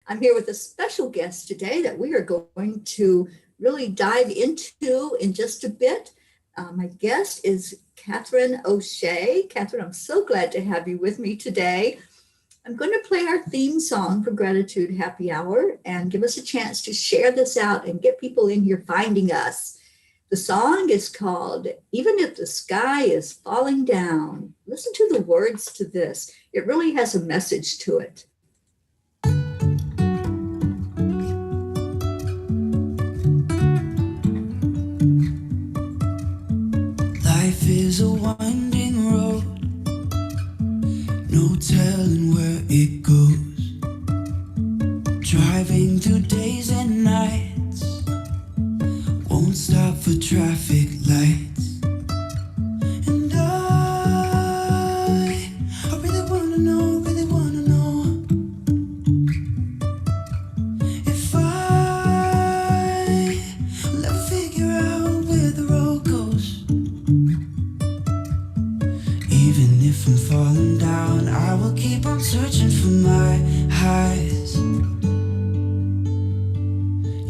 I'm here with a special guest today that we are going to really dive into in just a bit. My guest is Katherine O'Shea. Katherine, I'm so glad to have you with me today. I'm going to play our theme song for Gratitude Happy Hour and give us a chance to share this out and get people in here finding us. The song is called Even If the Sky is Falling Down. Listen to the words to this. It really has a message to it. Life is a winding road, no telling where it goes. Driving through days and nights, won't stop for traffic lights. And I really wanna know if I'll ever figure out where the road goes. Even if I'm falling down, I will keep on searching for my highs.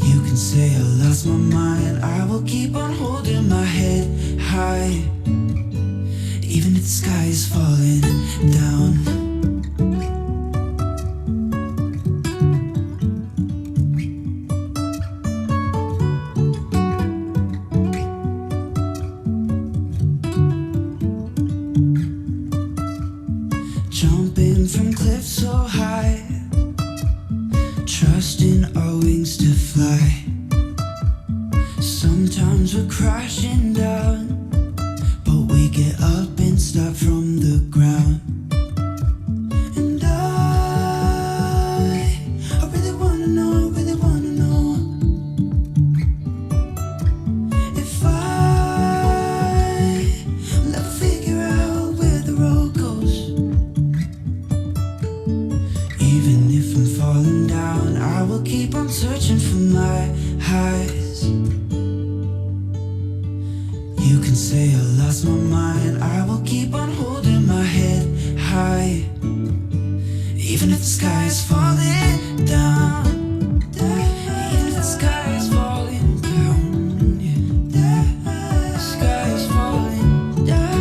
You can say I lost my mind, I will keep on holding my head high. Even if the sky is falling down. Jumping from cliffs so high, trusting our wings to fly. Sometimes we're crashing down, but we get up and start from the ground. And I really wanna know if I'll ever figure out where the road goes. Even if I'm falling down, I will keep on searching for my highs. You can say I lost my mind, I will keep on holding my head high. Even if the sky is falling down, even if the sky is falling down, yeah. The sky is falling down.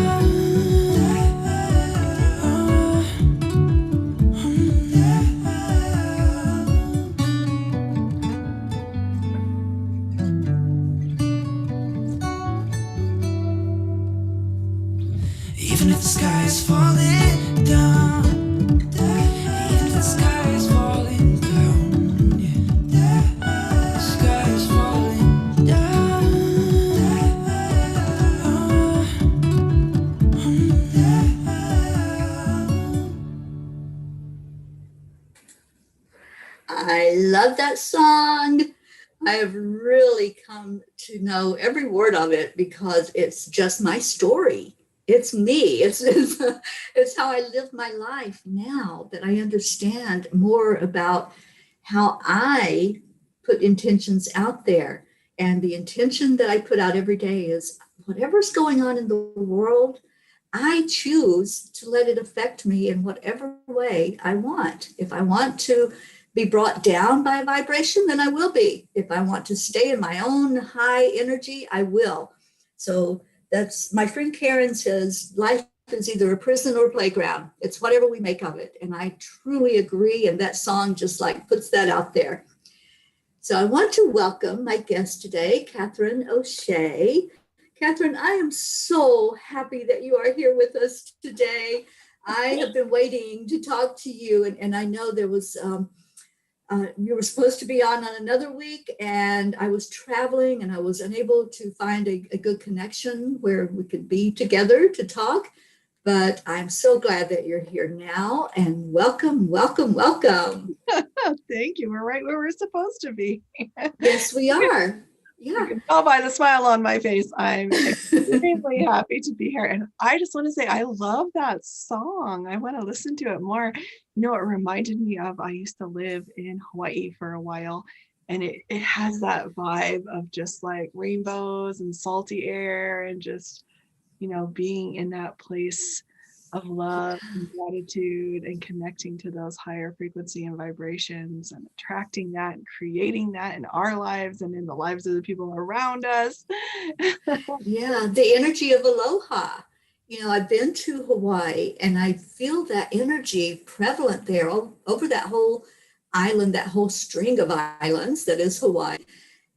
Even if the sky is falling down, even if the sky is falling down, yeah. The sky is falling down. I love that song. I have really come to know every word of it because it's just my story. It's me. It's how I live my life now that I understand more about how I put intentions out there. And the intention that I put out every day is whatever's going on in the world, I choose to let it affect me in whatever way I want. If I want to be brought down by a vibration, then I will be. If I want to stay in my own high energy, I will. So that's my friend Karen says, life is either a prison or a playground. It's whatever we make of it. And I truly agree. And that song just like puts that out there. So I want to welcome my guest today, Katherine O'Shea. Katherine, I am so happy that you are here with us today. I have been waiting to talk to you, and I know there was, you were supposed to be on another week, and I was traveling, and I was unable to find a good connection where we could be together to talk. But I'm so glad that you're here now, and welcome, welcome, welcome. Thank you. We're right where we're supposed to be. Yes, we are. Yeah. You can tell by the smile on my face. I'm extremely happy to be here. And I just want to say, I love that song. I want to listen to it more. You know, it reminded me of, I used to live in Hawaii for a while, and it has that vibe of just like rainbows and salty air and just, you know, being in that place of love and gratitude and connecting to those higher frequency and vibrations and attracting that and creating that in our lives and in the lives of the people around us. Yeah, the energy of aloha. You know, I've been to Hawaii and I feel that energy prevalent there over that whole island, that whole string of islands that is Hawaii.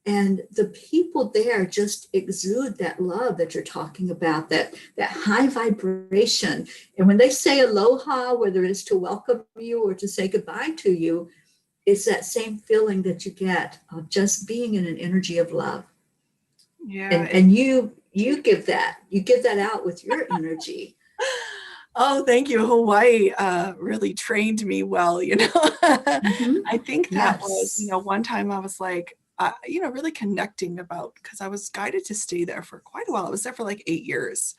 And the people there just exude that love that you're talking about, that high vibration. And when they say aloha, whether it's to welcome you or to say goodbye to you, it's that same feeling that you get of just being in an energy of love. Yeah. And you give that out with your energy. Oh, thank you. Hawaii really trained me well, you know. Mm-hmm. I think that was, you Yes. know, one time I was like, you know, really connecting about, because I was guided to stay there for quite a while. I was there for like 8 years.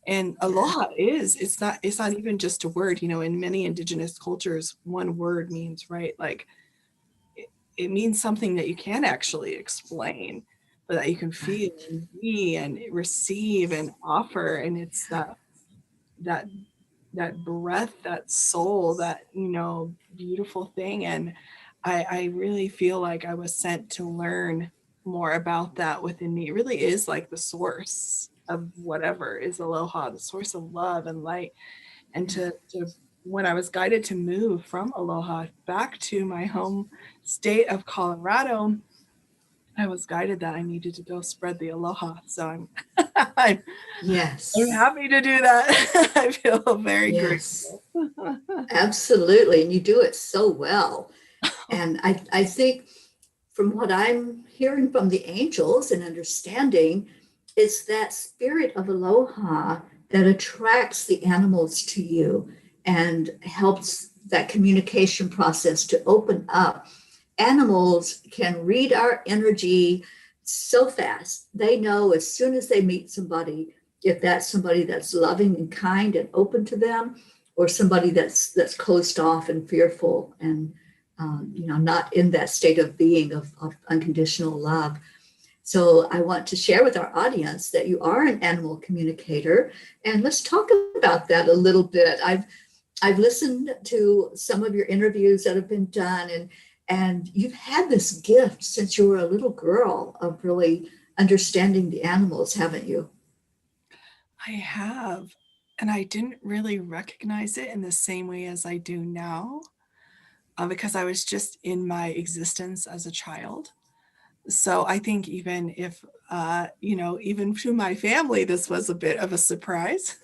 And Yeah. aloha it's not even just a word, you know, in many indigenous cultures, one word means, right? Like it means something that you can't actually explain, but that you can feel Right. and be and receive and offer. And it's that that breath, that soul, that, you know, beautiful thing. And I really feel like I was sent to learn more about that within me. It really is like the source of whatever is aloha, the source of love and light. And to when I was guided to move from aloha back to my home state of Colorado, I was guided that I needed to go spread the aloha. So I'm I'm Yes. happy to do that. I feel very Yes. grateful. Absolutely. And you do it so well. And I think from what I'm hearing from the angels and understanding, it's that spirit of aloha that attracts the animals to you and helps that communication process to open up. Animals can read our energy so fast. They know as soon as they meet somebody if that's somebody that's loving and kind and open to them, or somebody that's closed off and fearful and you know, not in that state of being of unconditional love. So I want to share with our audience that you are an animal communicator, and let's talk about that a little bit. I've listened to some of your interviews that have been done, and you've had this gift since you were a little girl of really understanding the animals, haven't you? I have, and I didn't really recognize it in the same way as I do now, because I was just in my existence as a child. So I think even if, you know, even to my family, this was a bit of a surprise.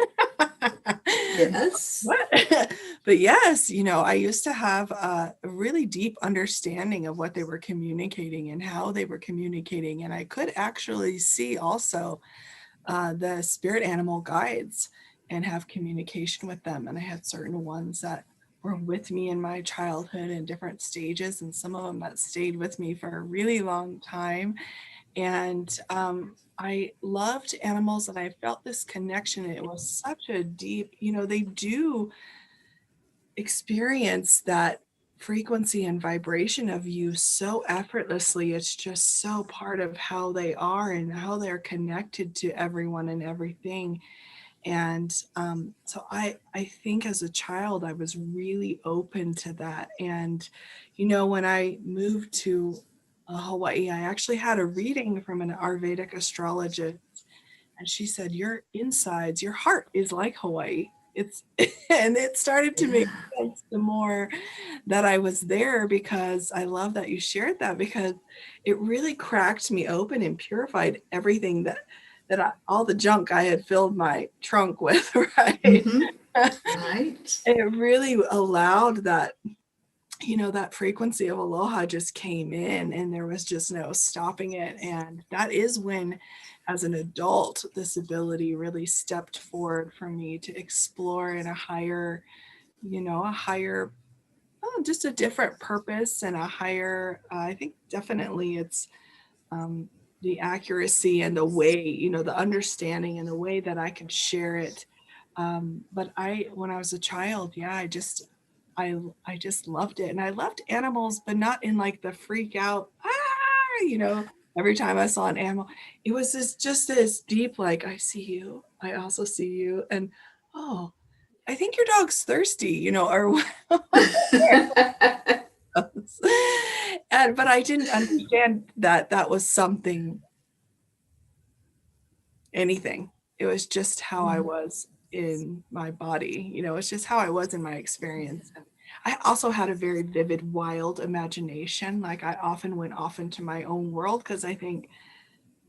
Yes. What? But yes, you know, I used to have a really deep understanding of what they were communicating and how they were communicating. And I could actually see also the spirit animal guides and have communication with them. And I had certain ones that were with me in my childhood in different stages, and some of them that stayed with me for a really long time. And I loved animals and I felt this connection. It was such a deep, you know, they do experience that frequency and vibration of you so effortlessly. It's just so part of how they are and how they're connected to everyone and everything. And so I think as a child I was really open to that. And you know, when I moved to Hawaii, I actually had a reading from an Ayurvedic astrologist, and she said, your insides, your heart is like Hawaii. It's and it started to make Yeah. sense the more that I was there, because I love that you shared that, because it really cracked me open and purified everything all the junk I had filled my trunk with, right? Mm-hmm. Right. It really allowed that, you know, that frequency of aloha just came in and there was just no stopping it. And that is when, as an adult, this ability really stepped forward for me to explore in a higher, you know, a higher, just a different purpose and a higher, I think definitely it's um, the accuracy and the way, you know, the understanding and the way that I can share it. But when I was a child, yeah, I just loved it. And I loved animals, but not in like the freak out, you know, every time I saw an animal. It was just this deep, like, I see you, I also see you. And oh, I think your dog's thirsty, you know, or but I didn't understand that was something, anything. It was just how I was in my body, you know, it's just how I was in my experience. And I also had a very vivid, wild imagination. Like I often went off into my own world because I think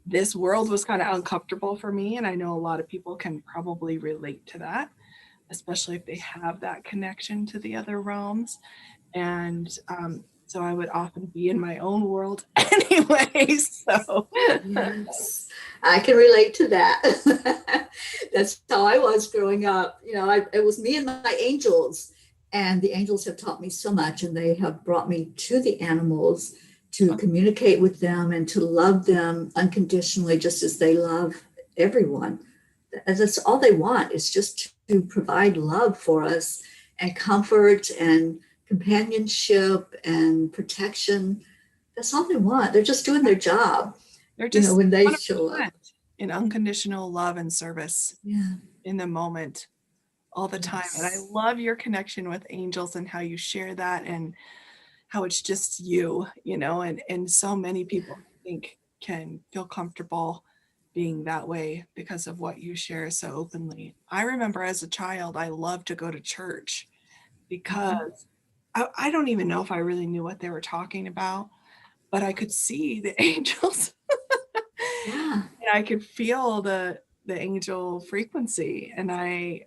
this world was kind of uncomfortable for me. And I know a lot of people can probably relate to that, especially if they have that connection to the other realms. And so I would often be in my own world anyway. So Yes, I can relate to that. That's how I was growing up. You know, it was me and my angels, and the angels have taught me so much, and they have brought me to the animals to communicate with them and to love them unconditionally, just as they love everyone. And that's all they want, is just to provide love for us and comfort and companionship and protection. That's all they want. They're just doing their job. they're just When they show up. in unconditional love and service Yeah. in the moment all the time. And I love your connection with angels and how you share that and how it's just you know, and so many people I think can feel comfortable being that way because of what you share so openly. I remember as a child, I loved to go to church because I don't even know if I really knew what they were talking about, but I could see the angels. Yeah. And I could feel the angel frequency, and I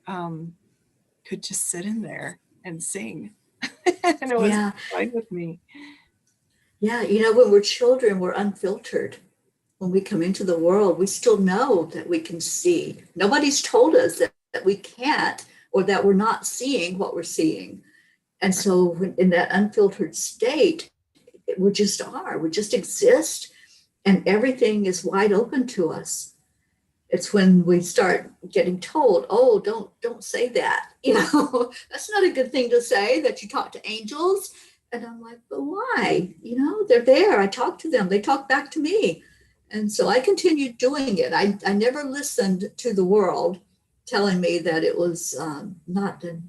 could just sit in there and sing. And it was Yeah. fine with me. Yeah. When we're children, we're unfiltered. When we come into the world, we still know that we can see. Nobody's told us that we can't, or that we're not seeing what we're seeing. And so in that unfiltered state, we just are, we just exist, and everything is wide open to us. It's when we start getting told, oh, don't say that. That's not a good thing to say, that you talk to angels. And I'm like, but why? They're there. I talk to them. They talk back to me. And so I continued doing it. I never listened to the world telling me that it was not a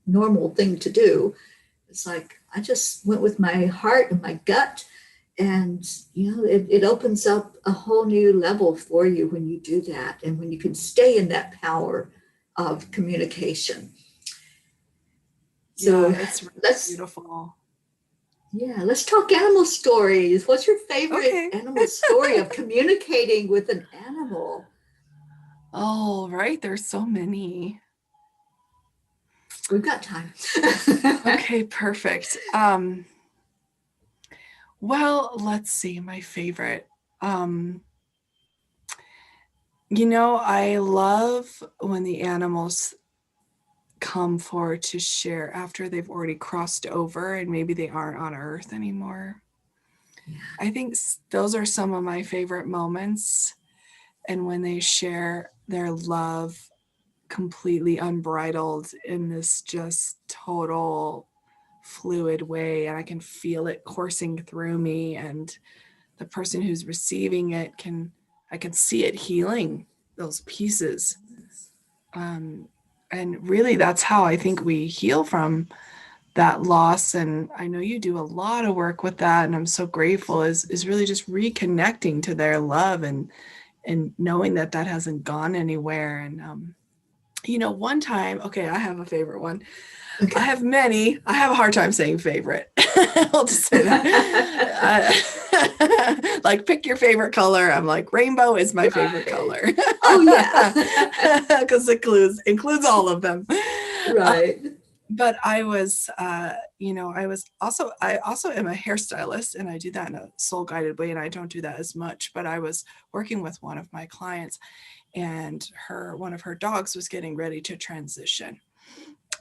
normal thing to do. It's like I just went with my heart and my gut. And, it opens up a whole new level for you when you do that, and when you can stay in that power of communication. So it's really beautiful. Yeah, let's talk animal stories. What's your favorite animal story of communicating with an animal? Oh, right. There's so many. We've got time. Okay, perfect. Well, let's see, my favorite. I love when the animals come forward to share after they've already crossed over and maybe they aren't on Earth anymore. Yeah. I think those are some of my favorite moments. And when they share their love completely unbridled in this just total fluid way, and I can feel it coursing through me, and the person who's receiving it I can see it healing those pieces. And really that's how I think we heal from that loss. And I know you do a lot of work with that, and I'm so grateful, is really just reconnecting to their love and knowing that hasn't gone anywhere. And one time, okay, I have a favorite one. Okay. I have many. I have a hard time saying favorite. I'll just say that. Like, pick your favorite color. I'm like, rainbow is my favorite color. Oh, yeah. Because it includes all of them. Right. But I was, I also am a hairstylist, and I do that in a soul guided way. And I don't do that as much, but I was working with one of my clients, and one of her dogs was getting ready to transition.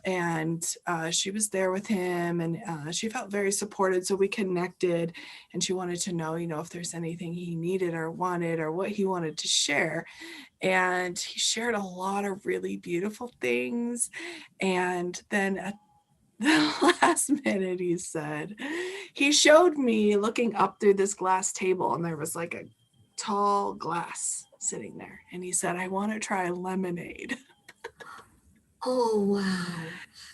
And she was there with him, and she felt very supported. So we connected, and she wanted to know, if there's anything he needed or wanted or what he wanted to share. And he shared a lot of really beautiful things. And then at the last minute, he showed me looking up through this glass table, and there was like a tall glass sitting there. And he said, I want to try lemonade. Oh, wow.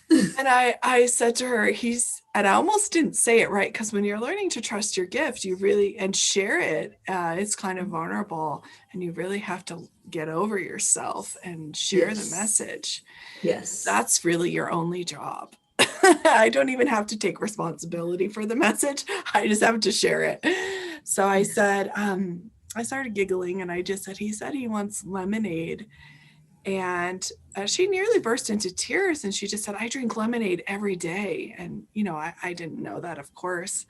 And I said to her, and I almost didn't say it right, because when you're learning to trust your gift, you really, and share it, it's kind of vulnerable, and you really have to get over yourself and share the Yes. message. Yes. That's really your only job. I don't even have to take responsibility for the message. I just have to share it. So I said, I started giggling, and I just said, he said he wants lemonade. And she nearly burst into tears, and she just said, I drink lemonade every day. And, I didn't know that, of course.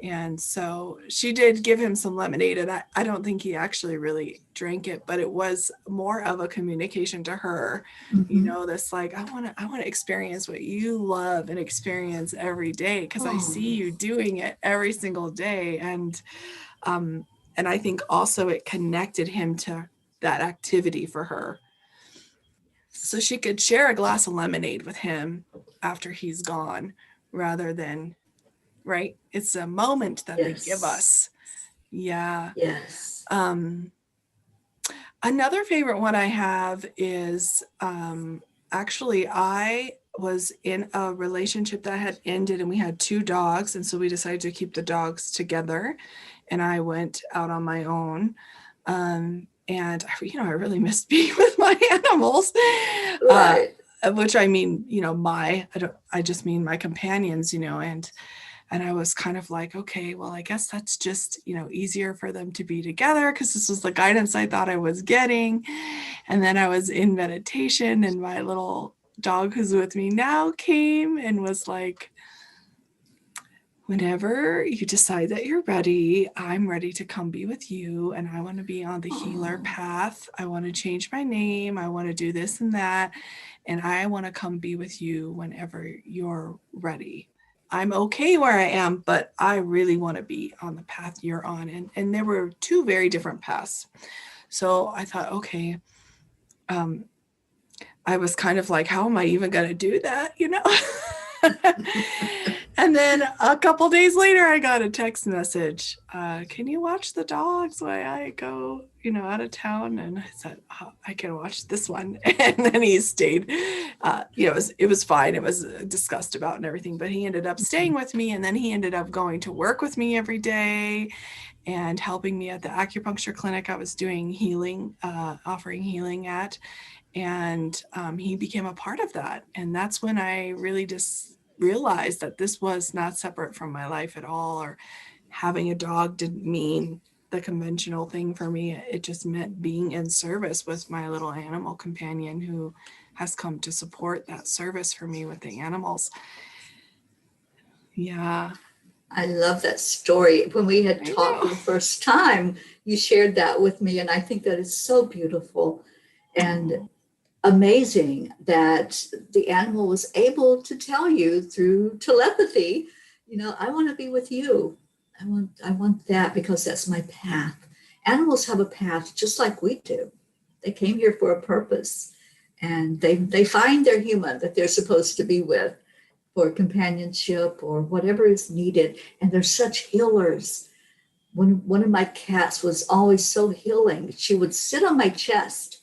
And so she did give him some lemonade, and I don't think he actually really drank it, but it was more of a communication to her, this like, I want to experience what you love and experience every day, because I see you doing it every single day. And I think also it connected him to that activity for her, so she could share a glass of lemonade with him after he's gone, rather than, right? It's a moment that they give us. Yeah. Yes. Another favorite one I have is actually, I was in a relationship that had ended, and we had 2 dogs. And so we decided to keep the dogs together, and I went out on my own. And I really missed being with my animals, Right. which I mean, I just mean my companions, and I was kind of like, okay, well, I guess that's just, easier for them to be together, because this was the guidance I thought I was getting. And then I was in meditation, and my little dog who's with me now came and was like, whenever you decide that you're ready, I'm ready to come be with you. And I want to be on the healer path. I want to change my name. I want to do this and that. And I want to come be with you whenever you're ready. I'm okay where I am, but I really want to be on the path you're on. And there were 2 very different paths. So I thought, okay, I was kind of like, how am I even going to do that? And then a couple days later, I got a text message. Can you watch the dogs while I go, out of town? And I said, I can watch this one. And then he stayed. It was fine. It was discussed about and everything, but he ended up staying with me. And then he ended up going to work with me every day and helping me at the acupuncture clinic I was doing healing, offering healing at. And he became a part of that. And that's when I really just realized that this was not separate from my life at all, or having a dog didn't mean the conventional thing for me. It just meant being in service with my little animal companion, who has come to support that service for me with the animals. Yeah. I love that story. When we had talked for the first time, you shared that with me, and I think that is so beautiful and amazing that the animal was able to tell you through telepathy, I want to be with you. I want that, because that's my path. Animals have a path just like we do. They came here for a purpose, and they find their human that they're supposed to be with for companionship or whatever is needed. And they're such healers. One of my cats was always so healing. She would sit on my chest,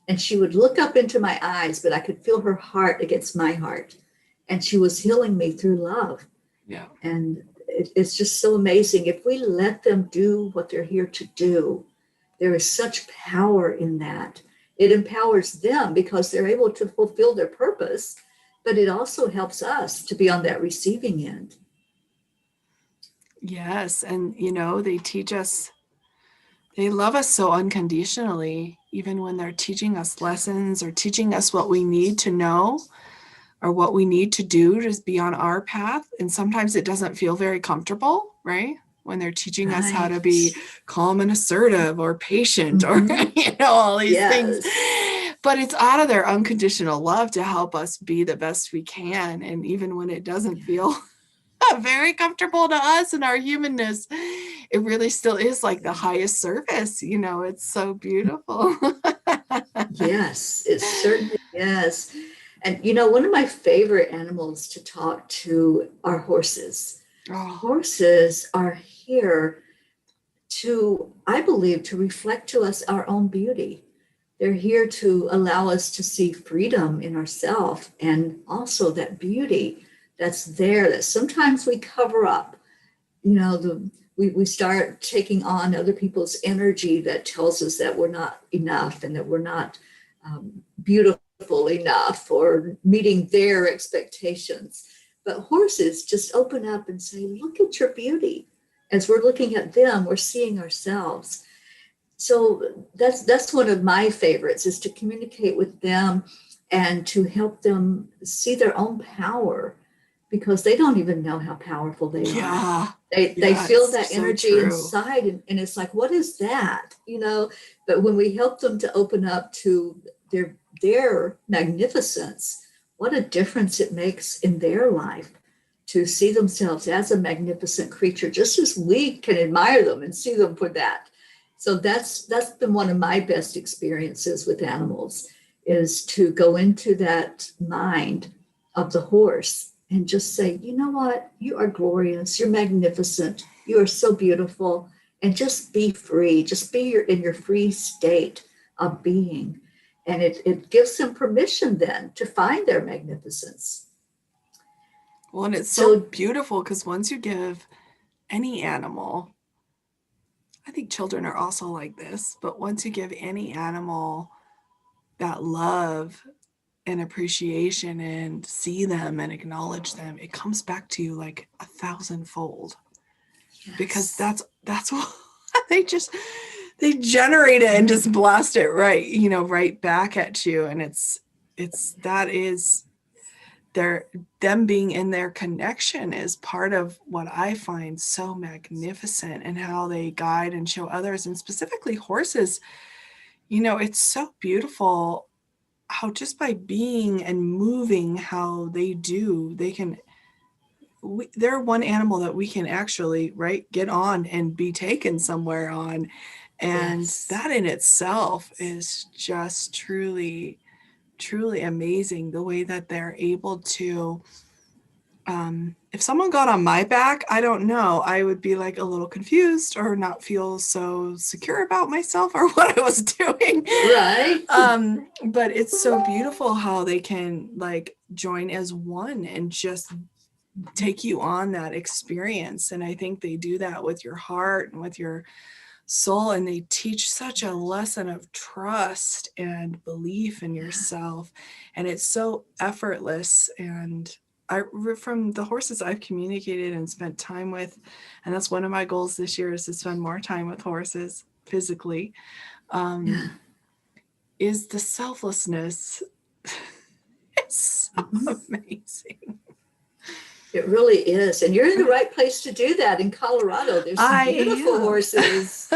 and she would look up into my eyes, but I could feel her heart against my heart. And she was healing me through love. Yeah. And it's just so amazing. If we let them do what they're here to do, there is such power in that. It empowers them because they're able to fulfill their purpose, but it also helps us to be on that receiving end. Yes. And, they teach us, they love us so unconditionally, even when they're teaching us lessons or teaching us what we need to know or what we need to do to be on our path. And sometimes it doesn't feel very comfortable, right? When they're teaching us how to be calm and assertive or patient or, all these things. But it's out of their unconditional love to help us be the best we can. And even when it doesn't feel very comfortable to us and our humanness, it really still is like the highest service. It's so beautiful. Yes, it certainly is. And one of my favorite animals to talk to are horses. Horses are here to, I believe, to reflect to us our own beauty. They're here to allow us to see freedom in ourselves and also that beauty that's there that sometimes we cover up. You know, we start taking on other people's energy that tells us that we're not enough and that we're not beautiful enough or meeting their expectations. But horses just open up and say, look at your beauty. As we're looking at them, we're seeing ourselves. So that's one of my favorites, is to communicate with them and to help them see their own power, because they don't even know how powerful they are. They feel that energy inside, and it's like, what is that? You know, but when we help them to open up to their magnificence, what a difference it makes in their life to see themselves as a magnificent creature, just as we can admire them and see them for that. So that's been one of my best experiences with animals, is to go into that mind of the horse and just say, you know what, you are glorious, you're magnificent, you are so beautiful, and just be free, just be in your free state of being. And it gives them permission then to find their magnificence. Well, and it's so beautiful, because once you give any animal, I think children are also like this, but once you give any animal that love and appreciation and see them and acknowledge them, it comes back to you like 1,000-fold. Yes. Because that's what they generate it and just blast it right back at you. And them being in their connection is part of what I find so magnificent, and how they guide and show others, and specifically horses. You know, it's so beautiful how just by being and moving how they do, they're one animal that we can actually get on and be taken somewhere on. And that in itself is just truly amazing, the way that they're able to, if someone got on my back, I don't know, I would be like a little confused or not feel so secure about myself or what I was doing. Right. But it's so beautiful how they can join as one and just take you on that experience. And I think they do that with your heart and with your soul, and they teach such a lesson of trust and belief in yourself, and it's so effortless. And from the horses I've communicated and spent time with, and that's one of my goals this year, is to spend more time with horses physically, is the selflessness. It's so amazing. It really is. And you're in the right place to do that in Colorado. There's some beautiful horses.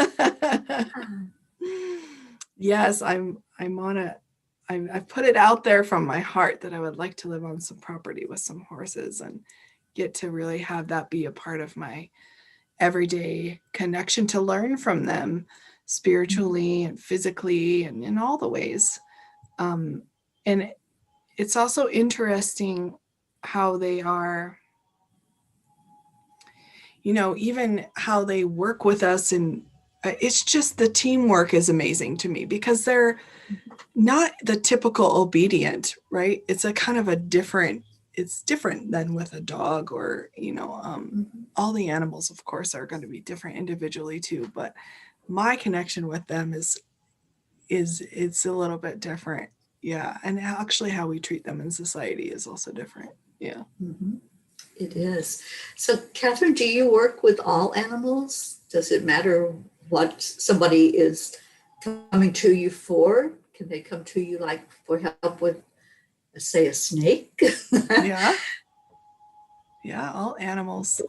Yes, I'm on it. I've put it out there from my heart that I would like to live on some property with some horses and get to really have that be a part of my everyday connection, to learn from them spiritually and physically and in all the ways. And it's also interesting how they are, even how they work with us. And it's just, the teamwork is amazing to me, because they're not the typical obedient, right? It's a kind of it's different than with a dog or, all the animals, of course, are going to be different individually too. But my connection with them is it's a little bit different. Yeah. And actually how we treat them in society is also different. Yeah. Mm-hmm. It is. So, Katherine, do you work with all animals? Does it matter what somebody is coming to you for? Can they come to you for help with, say, a snake? Yeah, all animals,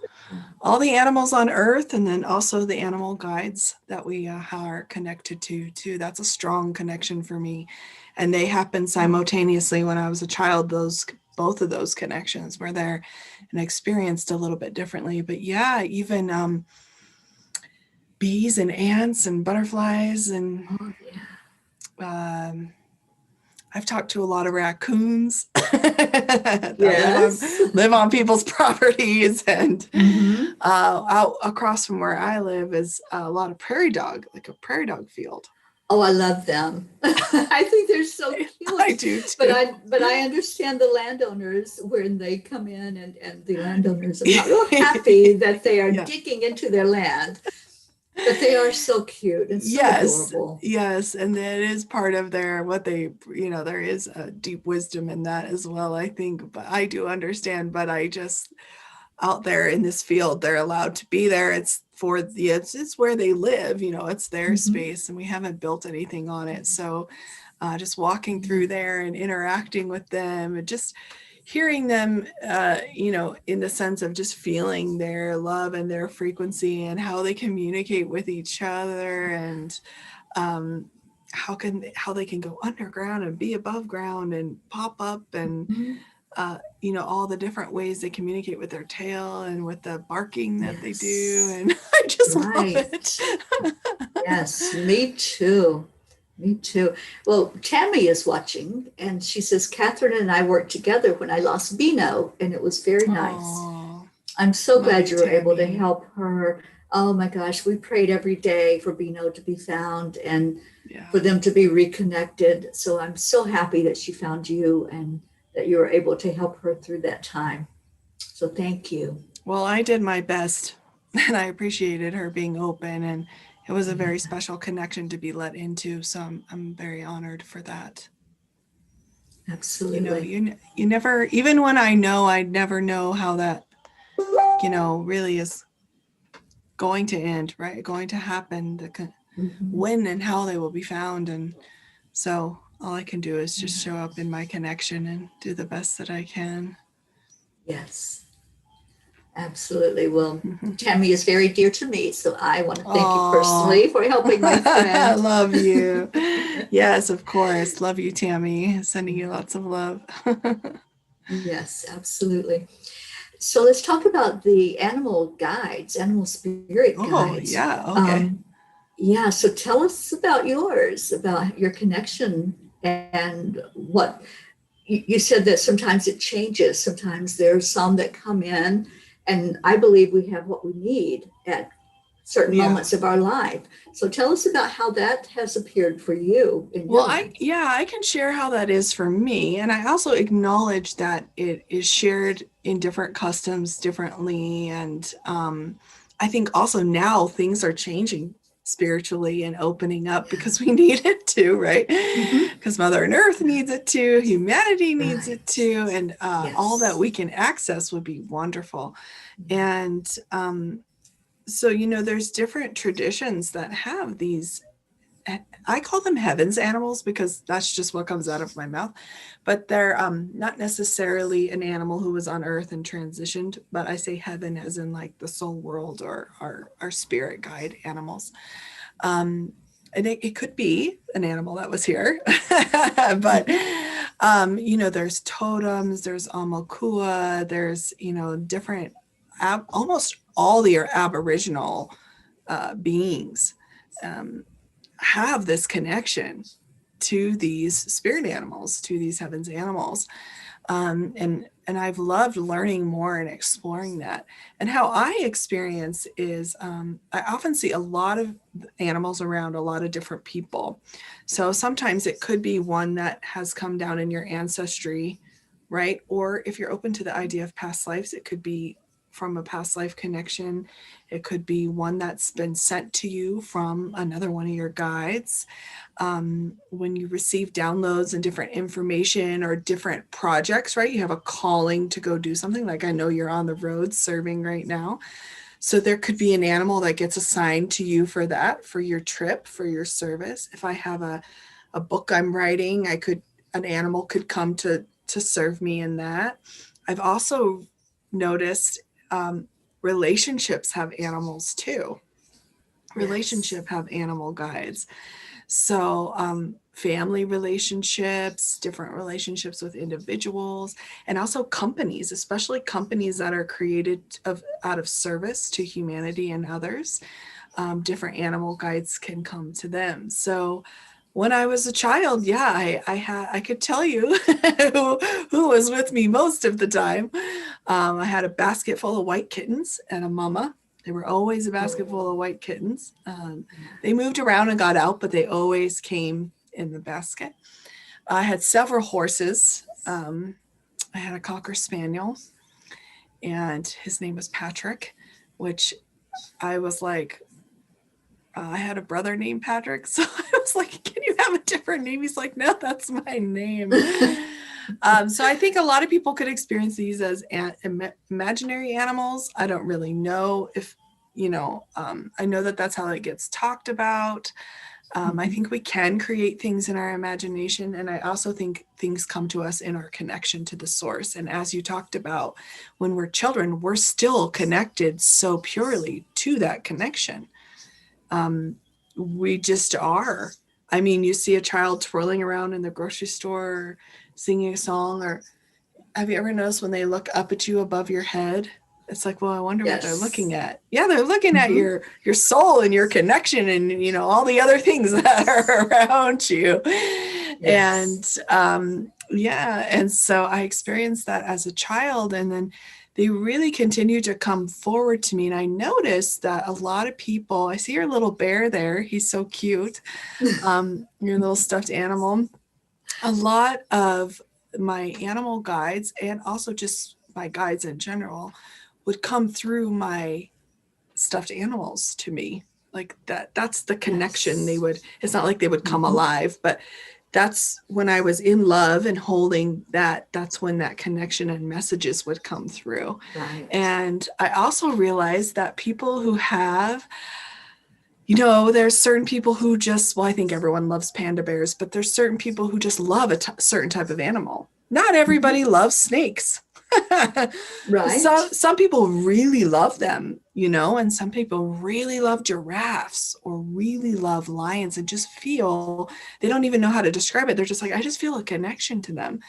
all the animals on Earth, and then also the animal guides that we are connected to too. That's a strong connection for me, and they happen simultaneously. When I was a child, both of those connections were there and experienced a little bit differently. But yeah, even bees and ants and butterflies and I've talked to a lot of raccoons that live on people's properties, and out across from where I live is a lot of prairie dog, like a prairie dog field. Oh, I love them. I think they're so cute. I do too. But I understand the landowners when they come in, and the landowners are not real happy that they are Yeah. digging into their land. But they are so cute and so adorable. Yes, and that is part of their what they, there is a deep wisdom in that as well, I think. But I do understand, but I just out there in this field, they're allowed to be there. It's for it's where they live, it's their space, and we haven't built anything on it. So just walking through there and interacting with them and just hearing them, in the sense of just feeling their love and their frequency and how they communicate with each other, and how they can go underground and be above ground and pop up, and all the different ways they communicate with their tail and with the barking that they do. And I just love it. Yes, me too. Me too. Well, Tammy is watching, and she says, Catherine and I worked together when I lost Bino, and it was very nice. Aww. I'm so glad you were Tammy. able to help her. Oh my gosh, we prayed every day for Bino to be found and for them to be reconnected. So I'm so happy that she found you and that you were able to help her through that time. So thank you. Well, I did my best, and I appreciated her being open, and it was a very special connection to be let into. So I'm very honored for that. Absolutely. You never, even when I never know how that, really is going to end, right? Going to happen, when and how they will be found. And so all I can do is just show up in my connection and do the best that I can. Yes. Absolutely. Well, Tammy is very dear to me, so I want to thank you personally for helping my friend. I love you. Yes, of course. Love you, Tammy. Sending you lots of love. Yes, absolutely. So let's talk about the animal guides, animal spirit guides. Okay. Yeah, so tell us about yours, about your connection, and what you said that sometimes it changes. Sometimes there's some that come in, and I believe we have what we need at certain moments of our life. So tell us about how that has appeared for you. I can share how that is for me. And I also acknowledge that it is shared in different customs differently. And I think also now things are changing spiritually and opening up because we need it to, right? Because Mother Earth needs it too, humanity needs it too, and all that we can access would be wonderful. And so there's different traditions that have these, I call them heavens animals because that's just what comes out of my mouth, but they're not necessarily an animal who was on earth and transitioned, but I say heaven as in like the soul world or our spirit guide animals. And it could be an animal that was here, but there's totems, there's amakua, there's different, almost all the Aboriginal beings have this connection to these spirit animals, to these heavens animals. And I've loved learning more and exploring that. And how I experience is I often see a lot of animals around a lot of different people. So sometimes it could be one that has come down in your ancestry, right? Or if you're open to the idea of past lives, it could be from a past life connection. It could be one that's been sent to you from another one of your guides. When you receive downloads and different information or different projects, right? You have a calling to go do something. Like I know you're on the road serving right now. So there could be an animal that gets assigned to you for that, for your trip, for your service. If I have a book I'm writing, an animal could come to serve me in that. I've also noticed relationships have animals too. Relationship have animal guides. So family relationships, different relationships with individuals, and also companies, especially companies that are created out of service to humanity and others. Different animal guides can come to them. So when I was a child, I could tell you who was with me most of the time. I had a basket full of white kittens and a mama, They were always a basket full of white kittens. They moved around and got out, but they always came in the basket. I had several horses. I had a Cocker Spaniel, and his name was Patrick, which I was like, I had a brother named Patrick. So I was like, can you have a different name? He's like, no, that's my name. So I think a lot of people could experience these as imaginary animals. I don't really know if, I know that that's how it gets talked about. I think we can create things in our imagination. And I also think things come to us in our connection to the source. And as you talked about, when we're children, we're still connected so purely to that connection. We just are. I mean, you see a child twirling around in the grocery store, singing a song, or have you ever noticed when they look up at you above your head? It's like, well, I wonder what they're looking at. Yeah, they're looking at your soul and your connection and, all the other things that are around you. Yes. And and so I experienced that as a child, and then they really continue to come forward to me. And I noticed that a lot of people, I see your little bear there. He's so cute. Your little stuffed animal. A lot of my animal guides, and also just my guides in general, would come through my stuffed animals to me. Like that's the connection. They would, it's not like they would come alive, but that's when I was in love and holding that, that's when that connection and messages would come through. Right. And I also realized that people who have, there's certain people who just, well, I think everyone loves panda bears, but there's certain people who just love a certain type of animal. Not everybody loves snakes. Right. Some people really love them, and some people really love giraffes or really love lions and just feel, they don't even know how to describe it. They're just like, I just feel a connection to them.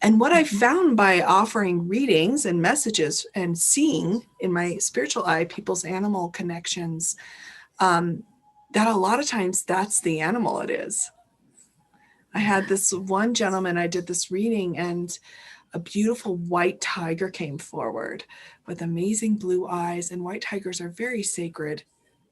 And what I found by offering readings and messages and seeing in my spiritual eye people's animal connections, that a lot of times that's the animal it is. I had this one gentleman, I did this reading, and a beautiful white tiger came forward with amazing blue eyes, and white tigers are very sacred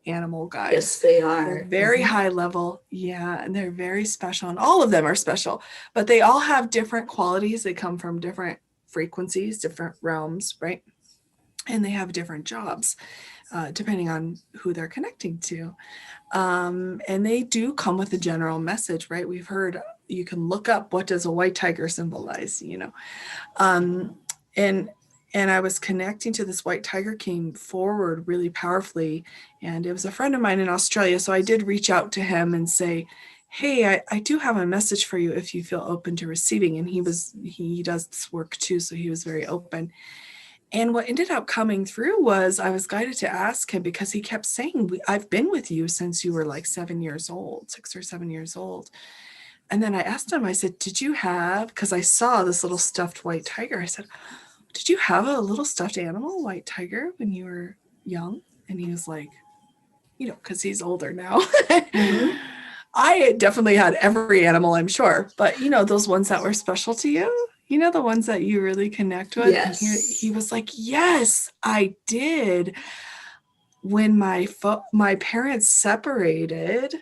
animal guides. Yes, they are. They're very high level. Yeah. And they're very special, and all of them are special, but they all have different qualities. They come from different frequencies, different realms, right? And they have different jobs, depending on who they're connecting to. And they do come with a general message, right? We've heard, you can look up, what does a white tiger symbolize, and I was connecting to this white tiger, came forward really powerfully. And it was a friend of mine in Australia. So I did reach out to him and say, hey, I do have a message for you if you feel open to receiving. And he does this work too. So he was very open. And what ended up coming through was I was guided to ask him, because he kept saying, I've been with you since you were like 6 or 7 years old. And then I asked him, I said, did you have, because I saw this little stuffed white tiger. I said, did you have a little stuffed animal, white tiger, when you were young? And he was like, because he's older now. Mm-hmm. I definitely had every animal, I'm sure. But, those ones that were special to you, the ones that you really connect with. Yes. And he was like, yes, I did. When my parents separated,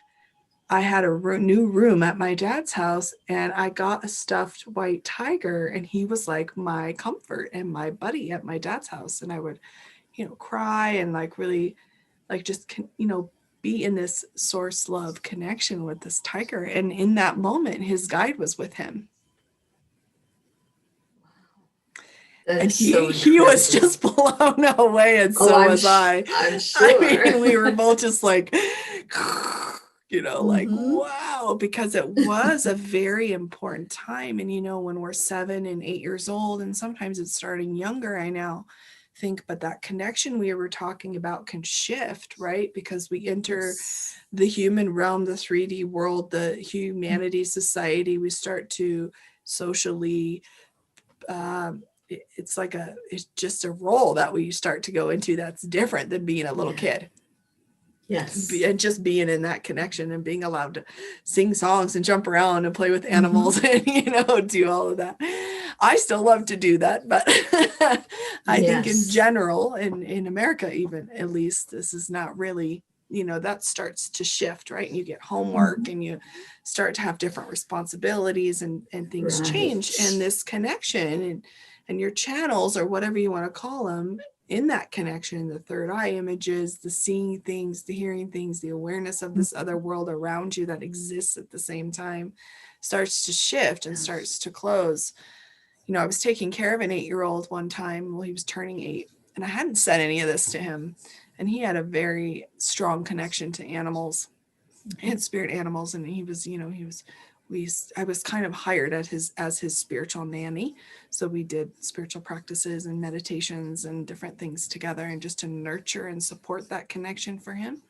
I had a new room at my dad's house, and I got a stuffed white tiger, and he was like my comfort and my buddy at my dad's house. And I would, cry and like really like just, be in this source love connection with this tiger. And in that moment, his guide was with him. And he was just blown away, and so was I. I'm sure. I mean, we were both just like, like, wow, because it was a very important time. And, when we're 7 and 8 years old, and sometimes it's starting younger, I now think, but that connection we were talking about can shift, right? Because we enter the human realm, the 3D world, the humanity society, we start to socially, it's just a role that we start to go into that's different than being a little kid. Yes. And just being in that connection and being allowed to sing songs and jump around and play with animals and, do all of that. I still love to do that, but I think in Yes. general, in America, even at least, this is not really, that starts to shift, right? And you get homework and you start to have different responsibilities and things change. And this connection and your channels, or whatever you want to call them, in that connection, the third eye images, the seeing things, the hearing things, the awareness of this other world around you that exists at the same time, starts to shift and starts to close. I was taking care of an 8-year-old one time while he was turning 8, and I hadn't said any of this to him. And he had a very strong connection to animals and spirit animals. And he was, I was kind of hired as his spiritual nanny. So we did spiritual practices and meditations and different things together, and just to nurture and support that connection for him.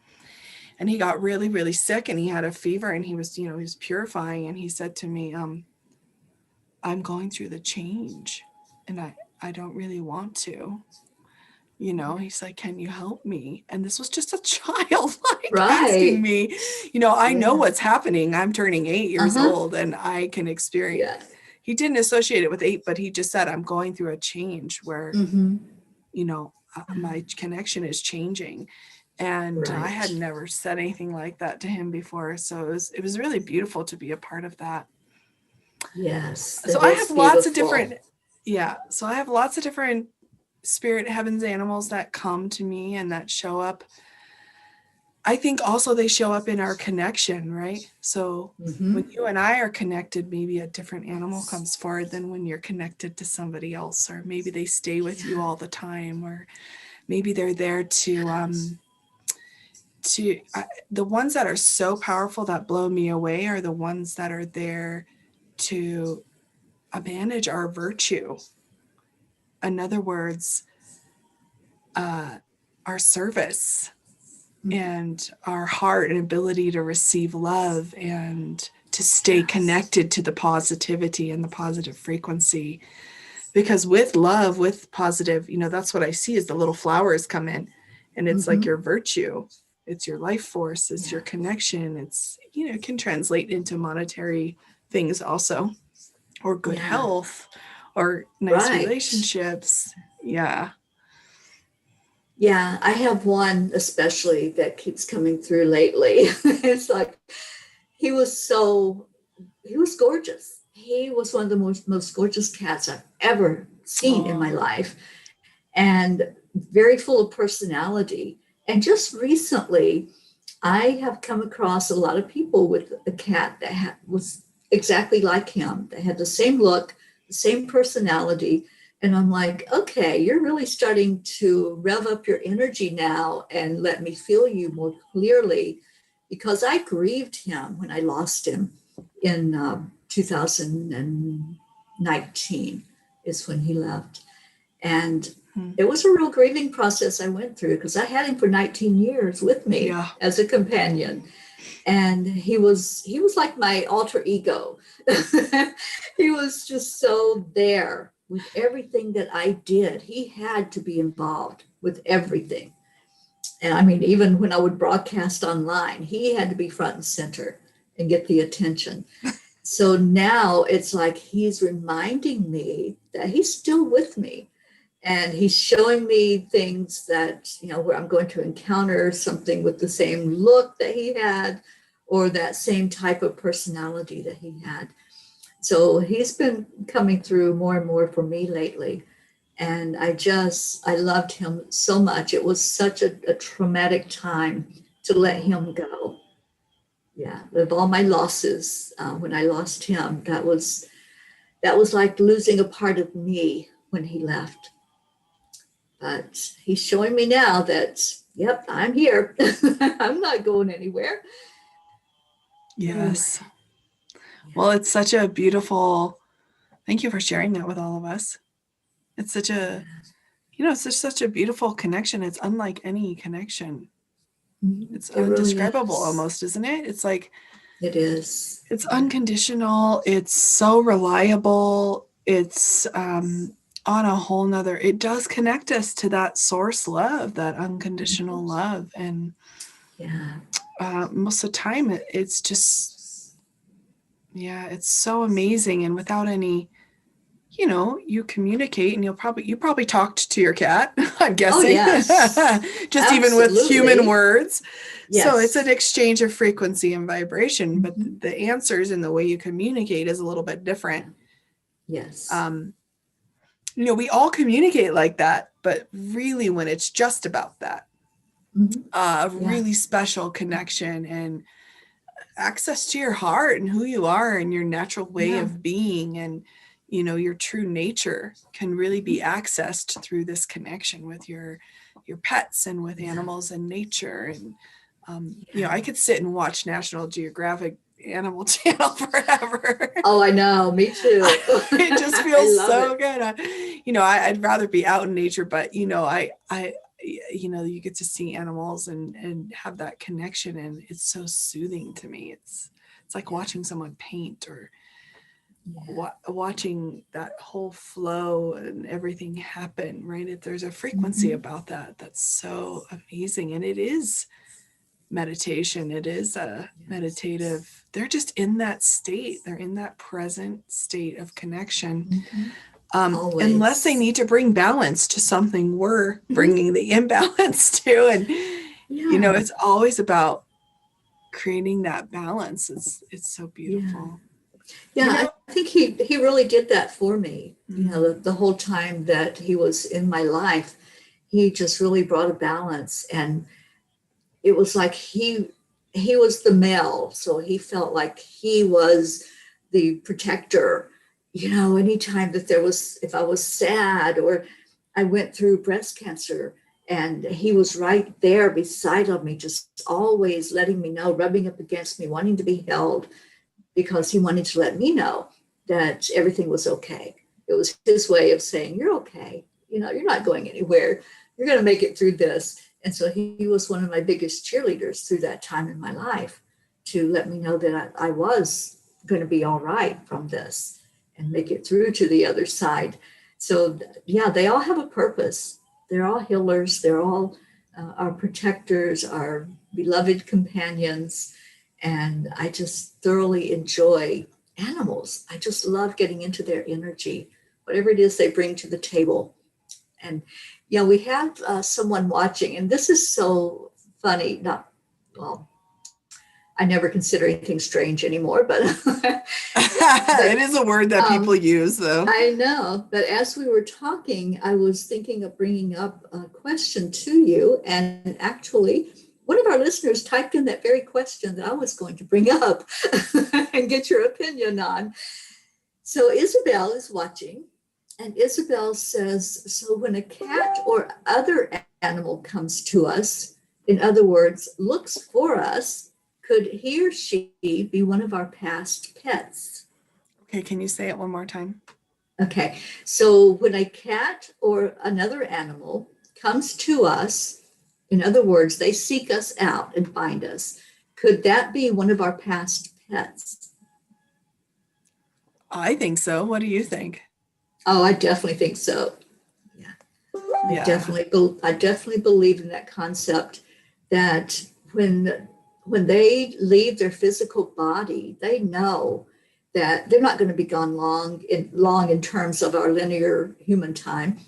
And he got really, really sick, and he had a fever, and he was, he was purifying. And he said to me, I'm going through the change and I don't really want to. He's like, can you help me? And this was just a child asking me, I know what's happening. I'm turning 8 years old, and I can experience. He didn't associate it with 8, but he just said, I'm going through a change where, my connection is changing. And I had never said anything like that to him before. So it was really beautiful to be a part of that. Yes. So I have lots of different, So I have lots of different spirit heavens animals that come to me and that show up. I think also they show up in our connection, right? So when you and I are connected, maybe a different animal comes forward than when you're connected to somebody else, or maybe they stay with you all the time, or maybe they're there to the ones that are so powerful that blow me away are the ones that are there to manage our virtue. In other words, our service and our heart and ability to receive love and to stay connected to the positivity and the positive frequency. Because with love, with positive, that's what I see is the little flowers come in, and it's like your virtue. It's your life force. It's your connection. It's, it can translate into monetary things also, or good health, or nice relationships. Yeah, I have one especially that keeps coming through lately. It's like he was gorgeous. He was one of the most gorgeous cats I've ever seen in my life, and very full of personality. And just recently, I have come across a lot of people with a cat that was exactly like him. They had the same look, the same personality. And I'm like, okay, you're really starting to rev up your energy now and let me feel you more clearly, because I grieved him when I lost him in 2019 is when he left. And it was a real grieving process I went through, because I had him for 19 years with me as a companion. And he was like my alter ego. He was just so there with everything that I did. He had to be involved with everything. And I mean, even when I would broadcast online, he had to be front and center and get the attention. So now it's like he's reminding me that he's still with me. And he's showing me things that, where I'm going to encounter something with the same look that he had, or that same type of personality that he had. So he's been coming through more and more for me lately. And I loved him so much. It was such a traumatic time to let him go. Yeah, of all my losses, when I lost him, that was like losing a part of me when he left. But he's showing me now that, yep, I'm here. I'm not going anywhere. Yes. Well, it's such a beautiful, thank you for sharing that with all of us. It's such a, it's just such a beautiful connection. It's unlike any connection. It's indescribable really almost, isn't it? It's like, it is. It's unconditional. It's so reliable. It's, on a whole nother, it does connect us to that source love, that unconditional love. And most of the time it's just, it's so amazing. And without any you know, you communicate, and you probably talked to your cat, I'm Oh, guessing, yes, just even with human absolutely. words. So it's an Yes. exchange of frequency and vibration, but Mhm. the answers and the way you communicate is a little bit different. Yes. You know, we all communicate like that, but really when it's just about that, Mhm. a Yeah. really special connection and access to your heart and who you are and your natural way Yeah. of being, and you know, your true nature can really be accessed through this connection with your pets and with animals and nature. And you know, I could sit and watch National Geographic Animal Channel forever. Oh, I know. Me too. It just I feels love so it. good. You know, I'd rather be out in nature, but you know, you know, you get to see animals and have that connection, and it's so soothing to me. It's like watching someone paint, or Yeah. watching that whole flow and everything happen, right? There's a frequency Mhm. about that that's so amazing, and it is meditation. It is a Yes. meditative. They're just in that state. They're in that present state of connection. Mhm. Unless they Always. need to bring balance to something we're Mhm. bringing the imbalance to. And, you know, Yeah. it's always about creating that balance. It's so Yeah. beautiful. You Yeah. know, I think he really did that for me. You know, mm, the whole time that he was in my life, he just really brought a balance, and it was like he was the male, so he felt like he was the protector. You know, anytime that there was, if I was sad or I went through breast cancer, and he was right there beside of me, just always letting me know, rubbing up against me, wanting to be held, because he wanted to let me know that everything was okay. It was his way of saying, you're okay. You know, you're not going anywhere. You're going to make it through this. And so he was one of my biggest cheerleaders through that time in my life, to let me know that I was going to be all right from this and make it through to the other side. So, yeah, they all have a purpose. They're all healers. They're all our protectors, our beloved companions. And I just thoroughly enjoy animals. I just love getting into their energy, whatever it is they bring to the table. And you know, we have someone watching, and this is so funny. Not well, I never consider anything strange anymore, but it but is a word that people use, though. I know. But as we were talking, I was thinking of bringing up a question to you, and actually, one of our listeners typed in that very question that I was going to bring up and get your opinion on. So Isabel is watching, and Isabel says, so when a cat or other animal comes to us, in other words, looks for us, could he or she be one of our past pets? Okay, can you say it one more time? Okay, so when a cat or another animal comes to us, in other words, they seek us out and find us, could that be one of our past pets? I think so. What do you think? Oh, I definitely think so. Yeah. Yeah. I definitely believe in that concept that when they leave their physical body, they know that they're not going to be gone long in terms of our linear human time,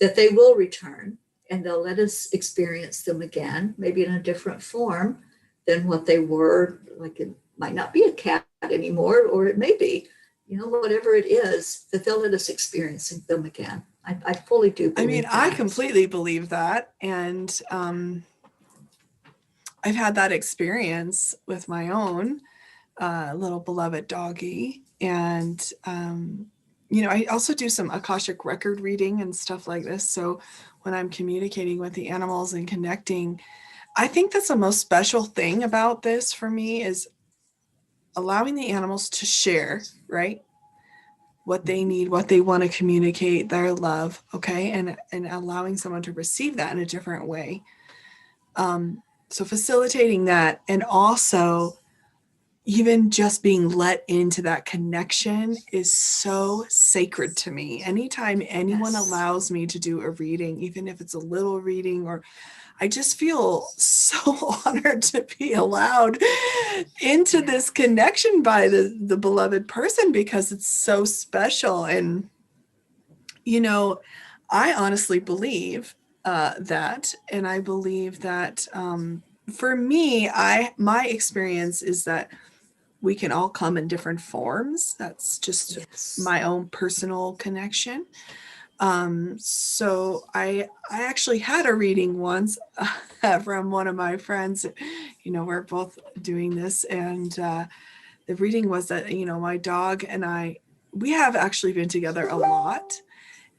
that they will return, and they'll let us experience them again, maybe in a different form than what they were. Like, it might not be a cat anymore, or it may be, you know, whatever it is, that they'll let us experience them again. I fully do I mean, believe I that. completely believe that. And I've had that experience with my own little beloved doggy. And, you know, I also do some Akashic record reading and stuff like this. So when I'm communicating with the animals and connecting, I think that's the most special thing about this for me, is allowing the animals to share, right? What they need, what they want to communicate, their love, okay? And allowing someone to receive that in a different way. So facilitating that, and also even just being let into that connection is so sacred to me. Anytime anyone Yes. allows me to do a reading, even if it's a little reading, or I just feel so honored to be allowed into this connection by the beloved person, because it's so special. And You know, I honestly believe that, and I believe that for me, my experience is that we can all come in different forms. That's just Yes. my own personal connection. So I actually had a reading once from one of my friends. You know, we're both doing this, and the reading was that, you know, my dog and I, we have actually been together a lot.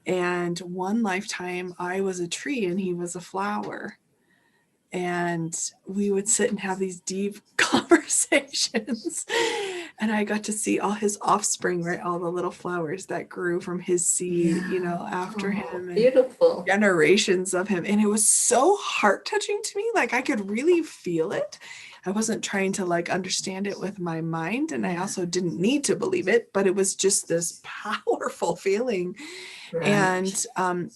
And one lifetime I was a tree and he was a flower. And we would sit and have these deep conversations. And I got to see all his offspring, right? All the little flowers that grew from his seed, you Yeah. know, after him, and Beautiful. generations of him. And it was so heart touching to me. Like I could really feel it. I wasn't trying to like understand it with my mind. And I also didn't need to believe it, but it was just this powerful feeling. Right. And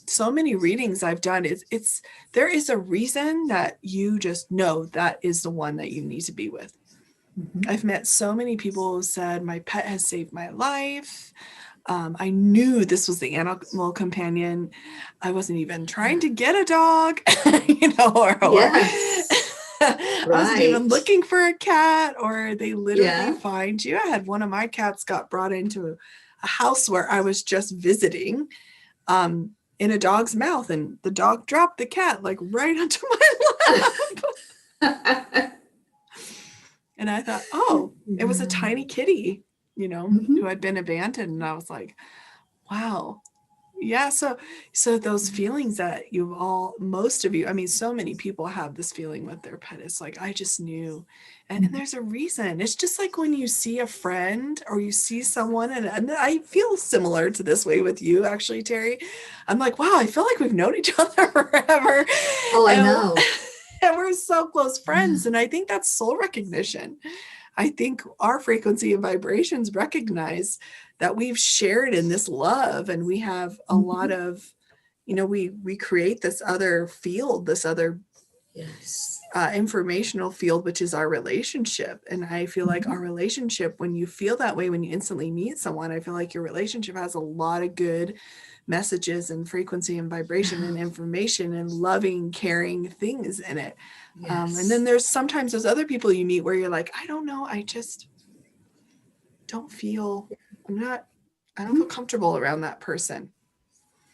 so many readings I've done, it's there is a reason that you just know that is the one that you need to be with. Mhm. I've met so many people who said, my pet has saved my life. I knew this was the animal companion. I wasn't even trying to get a dog, you know, or Yes. I wasn't even Right. looking for a cat, or they literally Yeah. find you. I had one of my cats got brought into a house where I was just visiting in a dog's mouth, and the dog dropped the cat like right onto my lap. And I thought, oh, it was a tiny kitty, you know, who had been abandoned. And I was like, wow. Yeah. So those feelings that most of you, I mean, so many people have this feeling with their pet. It's like, I just knew. And there's a reason. It's just like when you see a friend or you see someone, and I feel similar to this way with you, actually, Teri. I'm like, wow, I feel like we've known each other forever. Oh, I know. And we're so close friends. And I think that's soul recognition. I think our frequency and vibrations recognize that we've shared in this love, and we have a lot of, you know, we create this other field, this other Yes. informational field, which is our relationship. And I feel like our relationship, when you feel that way, when you instantly meet someone, I feel like your relationship has a lot of good messages and frequency and vibration and information and loving, caring things in it. Yes. And then there's sometimes those other people you meet where you're like, I don't know, I just don't feel, I don't feel comfortable around that person.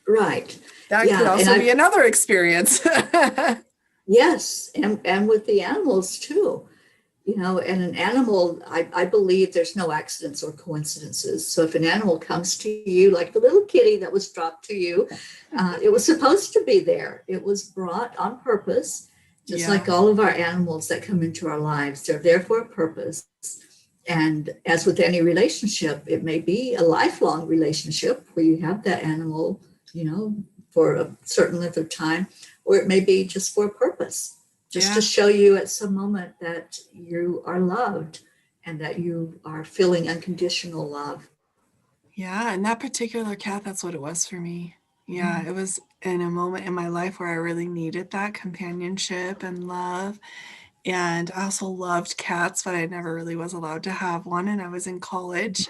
Right. That could also be another experience. Yes. And with the animals too, you know, and an animal, I believe there's no accidents or coincidences. So if an animal comes to you, like the little kitty that was dropped to you, it was supposed to be there. It was brought on purpose, just like all of our animals that come into our lives. They're there for a purpose. And as with any relationship, it may be a lifelong relationship where you have that animal, you know, for a certain length of time, or it may be just for a purpose, just to show you at some moment that you are loved and that you are feeling unconditional love. Yeah, and that particular cat, that's what it was for me. Yeah, it was in a moment in my life where I really needed that companionship and love. And I also loved cats, but I never really was allowed to have one. And I was in college,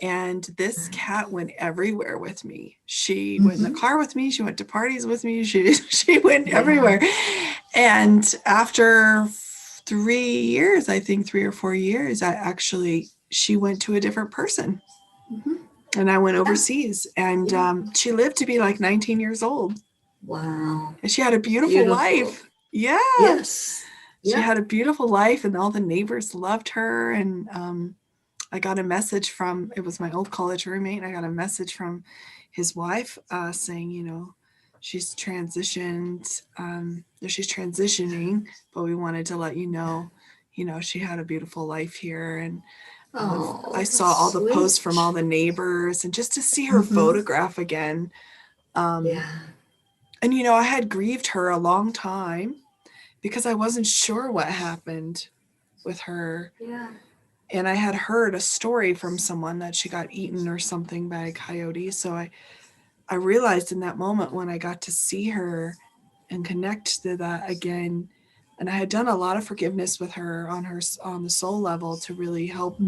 and this cat went everywhere with me. She went in the car with me. She went to parties with me. She went everywhere. And after 3 years, I think 3 or 4 years, she went to a different person. And I went overseas, and she lived to be like 19 years old. Wow. And she had a beautiful life. Yeah. Yes. She had a beautiful life, and all the neighbors loved her. And I got a message from, it was my old college roommate, and I got a message from his wife saying, you know, she's transitioning, but we wanted to let you know, she had a beautiful life here. And I saw all the posts from all the neighbors, and just to see her photograph again. And, I had grieved her a long time because I wasn't sure what happened with her. Yeah. And I had heard a story from someone that she got eaten or something by a coyote. So I realized in that moment when I got to see her and connect to that again, and I had done a lot of forgiveness with her on the soul level to really help.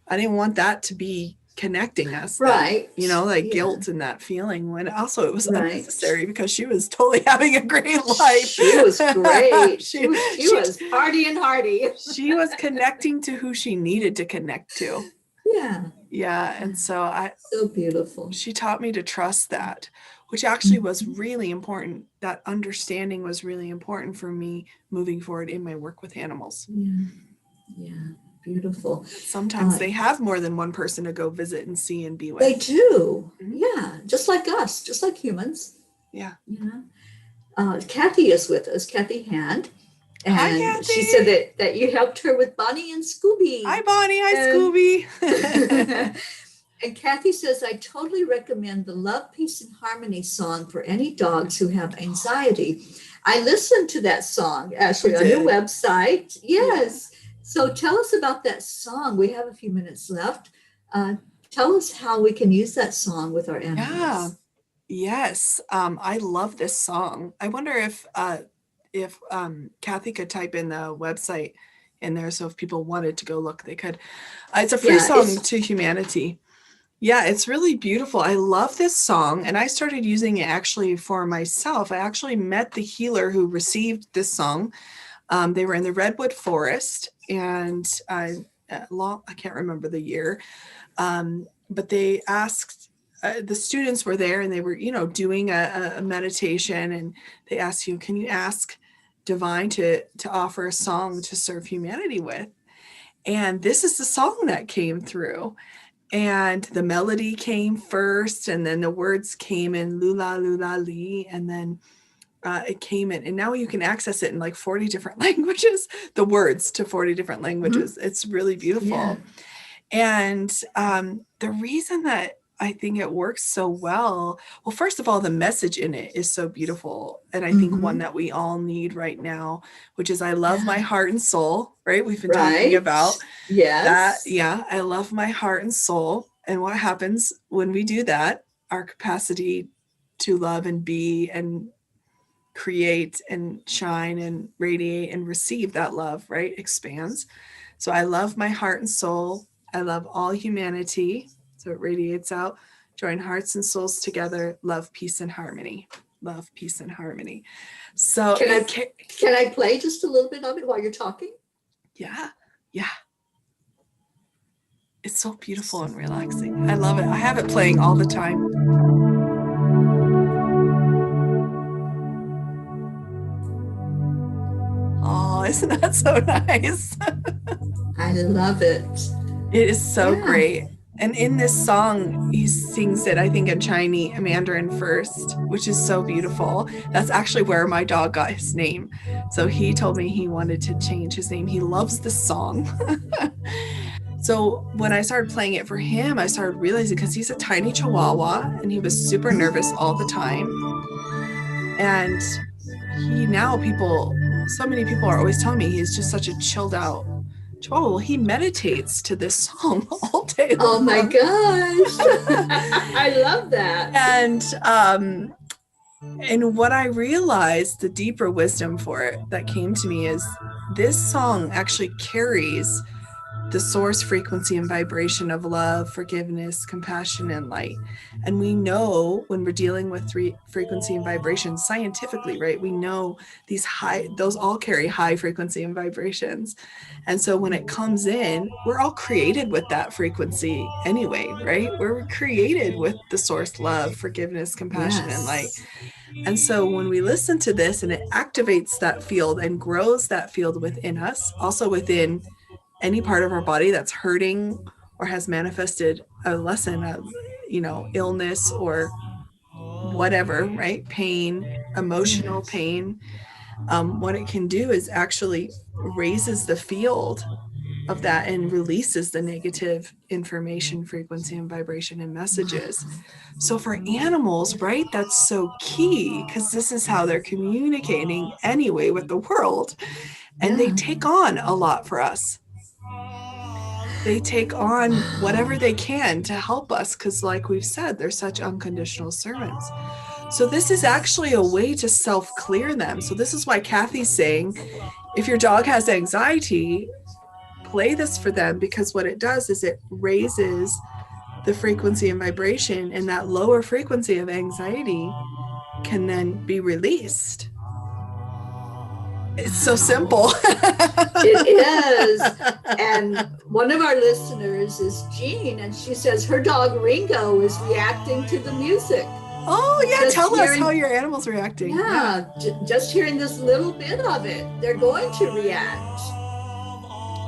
I didn't want that to be connecting us. Right. That, like Yeah. guilt and that feeling, when also it was Right. unnecessary because she was totally having a great life. She was great. she was party and hardy. She was connecting to who she needed to connect to. Yeah. Yeah. And so so beautiful. She taught me to trust that, which actually was really important. That understanding was really important for me moving forward in my work with animals. Yeah. Yeah. Beautiful. Sometimes they have more than one person to go visit and see and be with. They do. Mm-hmm. Yeah. Just like us, just like humans. Yeah. Kathy is with us, Kathy Hand. And hi, Kathy. She said that you helped her with Bonnie and Scooby. Hi, Bonnie. Hi, Scooby. And Kathy says, I totally recommend the Love, Peace, and Harmony song for any dogs who have anxiety. I listened to that song actually on your website. Yes. Yeah. So tell us about that song. We have a few minutes left. Tell us how we can use that song with our animals. Yeah. Yes. I love this song. I wonder if Kathy could type in the website in there, so if people wanted to go look, they could. It's a free song to humanity. Yeah, it's really beautiful. I love this song, and I started using it actually for myself. I actually met the healer who received this song. They were in the Redwood Forest, and I can't remember the year, but they asked, the students were there, and they were, doing a meditation, and they asked you, can you ask Divine to offer a song to serve humanity with? And this is the song that came through. And the melody came first, and then the words came in lula, lula, li, and then it came in. And now you can access it in like 40 different languages, the words to 40 different languages. Mm-hmm. It's really beautiful. Yeah. And the reason that I think it works so well, first of all, the message in it is so beautiful. And I think one that we all need right now, which is I love my heart and soul, right? We've been talking about that. Yeah, I love my heart and soul. And what happens when we do that, our capacity to love and be and create and shine and radiate and receive that love, right, expands. So I love my heart and soul. I love all humanity. So it radiates out. Join hearts and souls together. Love, peace, and harmony. Love, peace, and harmony. So can I play just a little bit of it while you're talking? Yeah. Yeah. It's so beautiful and relaxing. I love it. I have it playing all the time. Oh, isn't that so nice? I love it. It is so great. And in this song, he sings it, I think, in Chinese Mandarin first, which is so beautiful. That's actually where my dog got his name. So he told me he wanted to change his name. He loves this song. So when I started playing it for him, I started realizing, because he's a tiny Chihuahua and he was super nervous all the time. And so many people are always telling me he's just such a chilled out Chihuahua. Well, he meditates to this song all day long. Oh my gosh. I love that. And what I realized, the deeper wisdom for it that came to me, is this song actually carries the source frequency and vibration of love, forgiveness, compassion, and light. And we know when we're dealing with frequency and vibration scientifically, right? We know those all carry high frequency and vibrations. And so when it comes in, we're all created with that frequency anyway, right? We're created with the source love, forgiveness, compassion, and light. And so when we listen to this and it activates that field and grows that field within us, also within any part of our body that's hurting or has manifested a lesson of, illness or whatever, right? Pain, emotional pain. What it can do is actually raises the field of that and releases the negative information, frequency, and vibration and messages. So for animals, right, that's so key, because this is how they're communicating anyway with the world. And they take on a lot for us. They take on whatever they can to help us, because like we've said, they're such unconditional servants. So this is actually a way to self-clear them. So this is why Kathy's saying, if your dog has anxiety, play this for them, because what it does is it raises the frequency and vibration, and that lower frequency of anxiety can then be released. It's so simple. It is. And one of our listeners is Jean, and she says her dog Ringo is reacting to the music. Oh, yeah. Just Tell us hearing- how your animal's reacting. Yeah, just hearing this little bit of it, they're going to react.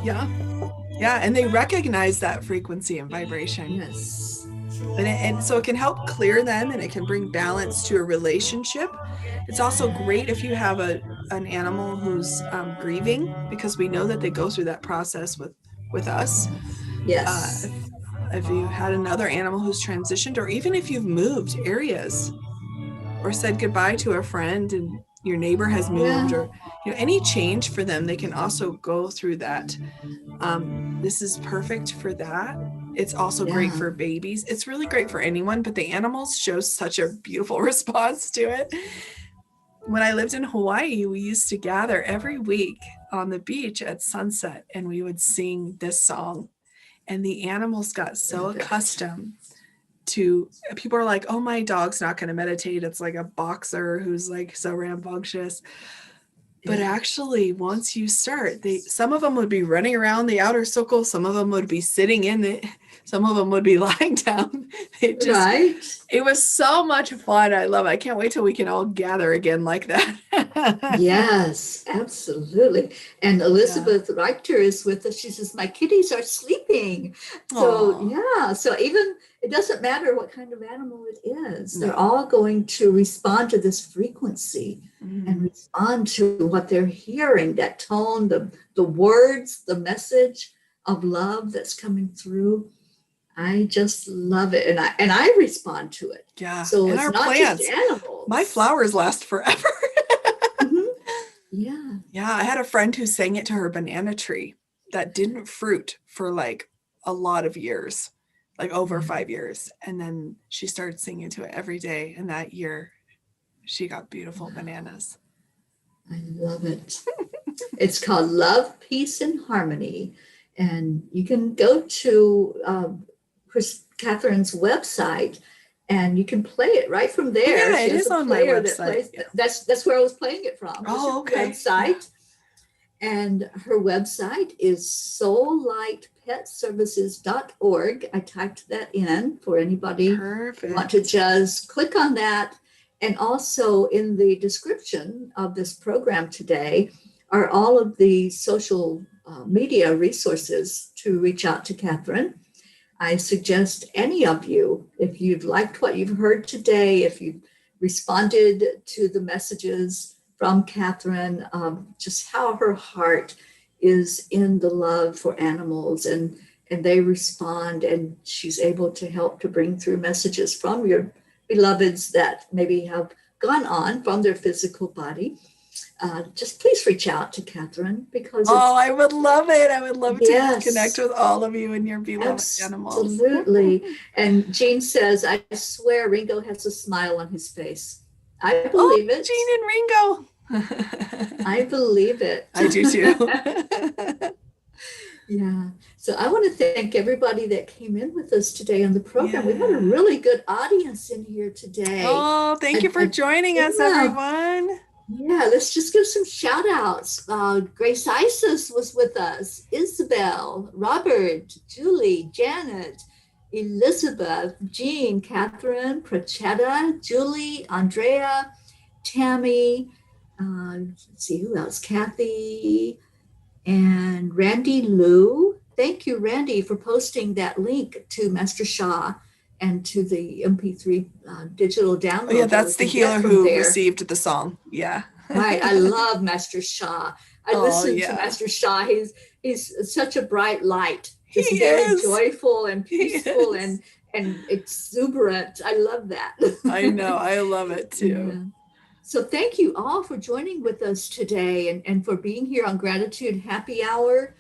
Yeah. Yeah. And they recognize that frequency and vibration. Yes. And so it can help clear them, and it can bring balance to a relationship. It's also great if you have an animal who's grieving, because we know that they go through that process with us. Yes. If you had another animal who's transitioned, or even if you've moved areas or said goodbye to a friend and your neighbor has moved, or any change for them, they can also go through that. This is perfect for that. It's also great for babies. It's really great for anyone, but the animals show such a beautiful response to it. When I lived in Hawaii, we used to gather every week on the beach at sunset, and we would sing this song. And the animals got so accustomed to, people are like, oh, my dog's not going to meditate. It's like a boxer who's like so rambunctious. But actually, once you start, some of them would be running around the outer circle. Some of them would be sitting in it. Some of them would be lying down. It was so much fun. I love it. I can't wait till we can all gather again like that. Yes, absolutely. And Elizabeth Reichter is with us. She says, my kitties are sleeping. So, so even, it doesn't matter what kind of animal it is. They're all going to respond to this frequency and respond to what they're hearing, that tone, the words, the message of love that's coming through. I just love it. And I respond to it. Yeah. So and it's our not plants, just animals. my flowers last forever. Yeah. Yeah. I had a friend who sang it to her banana tree that didn't fruit for like a lot of years, like over 5 years. And then she started singing to it every day. And that year she got beautiful bananas. I love it. It's called Love, Peace, and Harmony. And you can go to Catherine's website, and you can play it right from there. Yeah, it is on my website. That's where I was playing it from. Oh, okay. Website. And her website is soullightpetservices.org. I typed that in for anybody who want to just click on that. And also in the description of this program today are all of the social media resources to reach out to Katherine. I suggest any of you, if you've liked what you've heard today, if you've responded to the messages from Katherine, just how her heart is in the love for animals, and they respond, and she's able to help to bring through messages from your beloveds that maybe have gone on from their physical body. Just please reach out to Katherine, because I would love it. I would love to connect with all of you and your beloved animals. Absolutely. And Jean says, I swear Ringo has a smile on his face. I believe it. Jean and Ringo. I believe it. I do too. Yeah. So I want to thank everybody that came in with us today on the program. We had a really good audience in here today. Oh, thank you for joining us, everyone. Yeah, let's just give some shout outs. Grace Isis was with us, Isabel, Robert, Julie, Janet, Elizabeth, Jean, Katherine, Prachetta, Julie, Andrea, Tammy, let's see who else, Kathy, and Randy Lou. Thank you, Randy, for posting that link to Master Shah and to the MP3 digital download. Oh, yeah, that's the healer who received the song. Yeah. Right. I love Master Shah. I listen to Master Shah. He's such a bright light. Just very joyful and peaceful and exuberant. I love that. I know. I love it too. Yeah. So thank you all for joining with us today and for being here on Gratitude Happy Hour.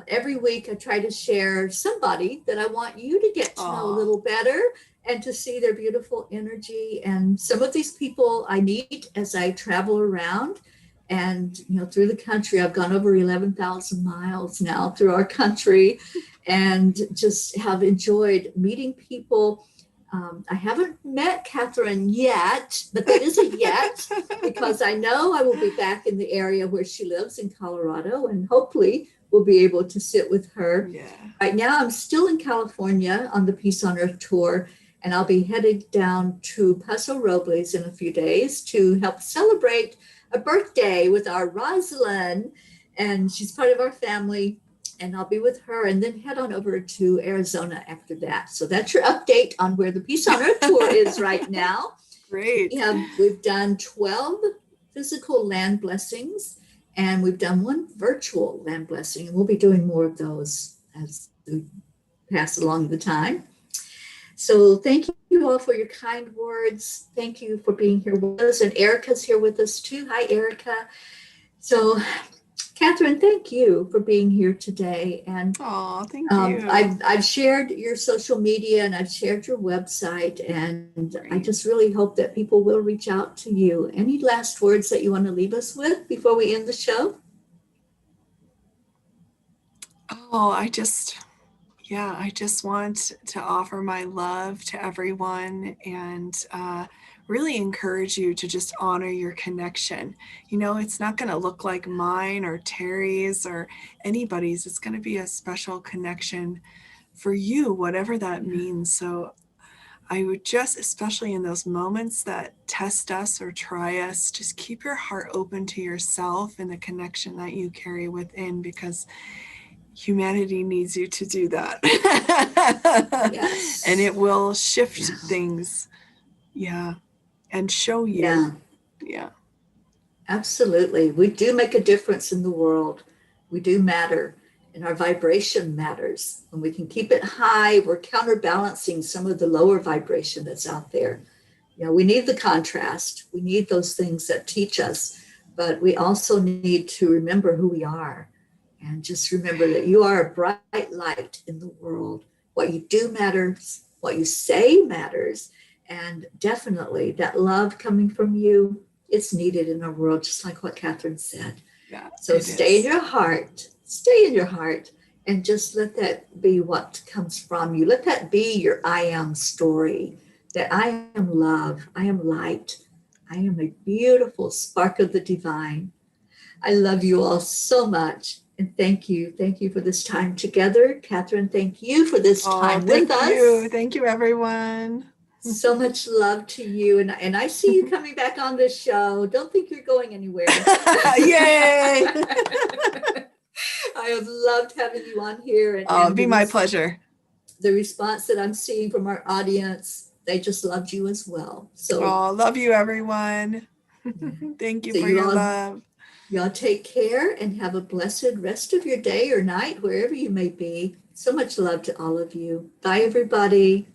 Every week I try to share somebody that I want you to get to know a little better and to see their beautiful energy. And some of these people I meet as I travel around and, through the country. I've gone over 11,000 miles now through our country. and just have enjoyed meeting people. I haven't met Katherine yet, but that is a yet, because I know I will be back in the area where she lives in Colorado, and hopefully we'll be able to sit with her. Yeah. Right now, I'm still in California on the Peace on Earth tour, and I'll be headed down to Paso Robles in a few days to help celebrate a birthday with our Rosalind, and she's part of our family. And I'll be with her, and then head on over to Arizona after that. So that's your update on where the Peace on Earth tour is right now. Great. We've done 12 physical land blessings, and we've done one virtual land blessing, and we'll be doing more of those as we pass along the time. So thank you all for your kind words. Thank you for being here with us. And Erica's here with us too. Hi, Erica. So Katherine, thank you for being here today. And thank you. I've shared your social media, and I've shared your website, and I just really hope that people will reach out to you. Any last words that you want to leave us with before we end the show? I just want to offer my love to everyone, and really encourage you to just honor your connection. It's not going to look like mine or Teri's or anybody's. It's going to be a special connection for you, whatever that means. So I would just, especially in those moments that test us or try us, just keep your heart open to yourself and the connection that you carry within, because humanity needs you to do that. Yes. And it will shift things. Yeah. And show you. Yeah. Absolutely. We do make a difference in the world. We do matter, and our vibration matters. When we can keep it high, we're counterbalancing some of the lower vibration that's out there. We need the contrast. We need those things that teach us, but we also need to remember who we are, and just remember that you are a bright light in the world. What you do matters. What you say matters. And definitely that love coming from you, it's needed in our world, just like what Katherine said. Yeah, so stay in your heart, and just let that be what comes from you. Let that be your I am story, that I am love, I am light, I am a beautiful spark of the divine. I love you all so much. And thank you for this time together. Katherine, thank you for this time with us. Thank you, everyone. So much love to you. And I see you coming back on this show. Don't think you're going anywhere. Yay! I have loved having you on here. And it'd be my pleasure. The response that I'm seeing from our audience, they just loved you as well. So love you, everyone. Thank you for your love. Y'all take care and have a blessed rest of your day or night, wherever you may be. So much love to all of you. Bye, everybody.